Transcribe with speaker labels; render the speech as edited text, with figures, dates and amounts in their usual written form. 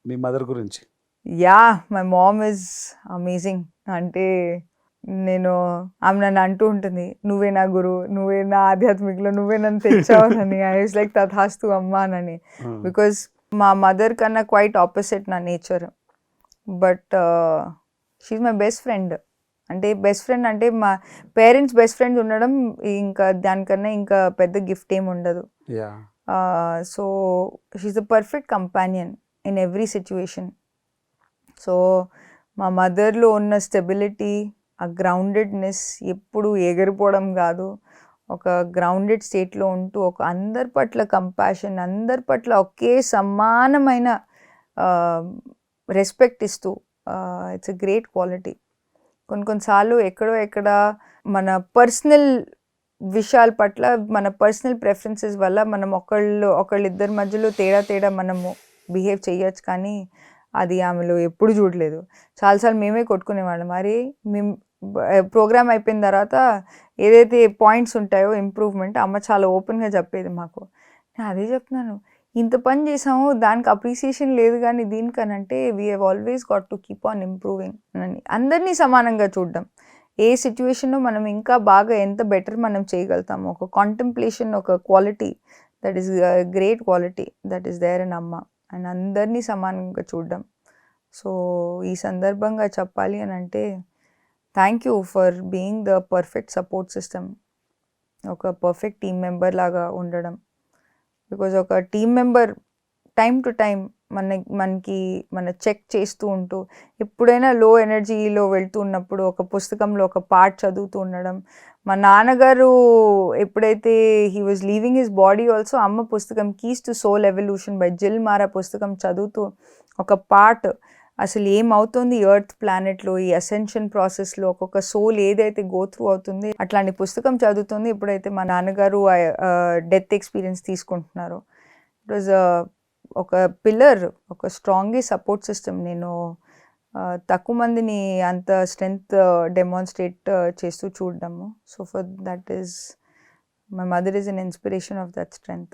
Speaker 1: మీ mother గురించి?
Speaker 2: My mom is amazing. అంటే నేను ఆమె నన్ను అంటూ ఉంటుంది, నువ్వే నా గురువు, నువ్వే నా ఆధ్యాత్మికలో, నువ్వే నన్ను తెచ్చావునని. ఐ వాస్ లైక్ తథాస్తు అమ్మా అని. బికాజ్ మా మదర్ కన్నా క్వైట్ ఆపోజిట్ నా nature. But she's my best friend. అంటే బెస్ట్ ఫ్రెండ్ అంటే మా పేరెంట్స్ బెస్ట్ ఫ్రెండ్స్ ఉండడం ఇంకా దానికన్నా ఇంకా పెద్ద గిఫ్ట్ ఏమి ఉండదు. So she's the perfect companion in every situation. So మా మదర్లో ఉన్న స్టెబిలిటీ, ఆ గ్రౌండెడ్నెస్, ఎప్పుడు ఎగిరిపోవడం కాదు, ఒక గ్రౌండెడ్ స్టేట్లో ఉంటూ ఒక అందరి పట్ల కంపాషన్, అందరి పట్ల ఒకే సమానమైన రెస్పెక్ట్ ఇస్తూ, ఇట్స్ ఎ గ్రేట్ క్వాలిటీ. కొన్నిసార్లు ఎక్కడ మన పర్సనల్ విషయాల పట్ల, మన పర్సనల్ ప్రెఫరెన్సెస్ వల్ల మనం ఒకళ్ళిద్దరి మధ్యలో తేడా మనము బిహేవ్ చేయొచ్చు, కానీ అది ఆమెలో ఎప్పుడు చూడలేదు. చాలాసార్లు మేమే కొట్టుకునేవాళ్ళం. మరి మేము ప్రోగ్రామ్ అయిపోయిన తర్వాత ఏదైతే పాయింట్స్ ఉంటాయో ఇంప్రూవ్మెంట్, అమ్మ చాలా ఓపెన్గా చెప్పేది మాకు. నేను అదే చెప్తున్నాను, ఇంత పని చేసాము, దానికి అప్రిసియేషన్ లేదు, కానీ దీనికనంటే we have always got to keep on improving అని. అందరినీ సమానంగా చూడడం, ఏ సిచ్యువేషన్లో మనం ఇంకా బాగా ఎంత బెటర్ మనం చేయగలుగుతాము, ఒక కాంటెంప్లేషన్, ఒక quality, that is great quality that is there in అమ్మ. అండ్ అందరినీ సమానంగా చూడడం. సో ఈ సందర్భంగా చెప్పాలి అని అంటే, thank you for being the perfect support system, ఒక పర్ఫెక్ట్ టీమ్ మెంబర్ లాగా ఉండడం. బికాజ్ ఒక team member time to time మన చెక్ చేస్తూ ఉంటూ, ఎప్పుడైనా లో ఎనర్జీలో వెళ్తూ ఉన్నప్పుడు ఒక పుస్తకంలో ఒక పార్ట్ చదువుతూ ఉండడం. మా నాన్నగారు ఎప్పుడైతే he was leaving his body also, అమ్మ పుస్తకం Keys to Soul Evolution by Jill Mara పుస్తకం చదువుతూ ఒక పార్ట్, అసలు ఏమవుతుంది ఎర్త్ ప్లానెట్లో, ఈ అసెన్షన్ ప్రాసెస్లో ఒక్కొక్క సోల్ ఏదైతే గో త్రూ అవుతుంది, అట్లాంటి పుస్తకం చదువుతుంది ఎప్పుడైతే మా నాన్నగారు డెత్ ఎక్స్పీరియన్స్ తీసుకుంటున్నారు. ఇట్ వాజ్ ఒక పిల్లర్, ఒక స్ట్రాంగ్ సపోర్ట్ సిస్టమ్. నేను తక్కువ మందిని అంత స్ట్రెంగ్త్ డెమాన్స్ట్రేట్ చేస్తూ చూడడము. So for that is my mother is an inspiration of that strength.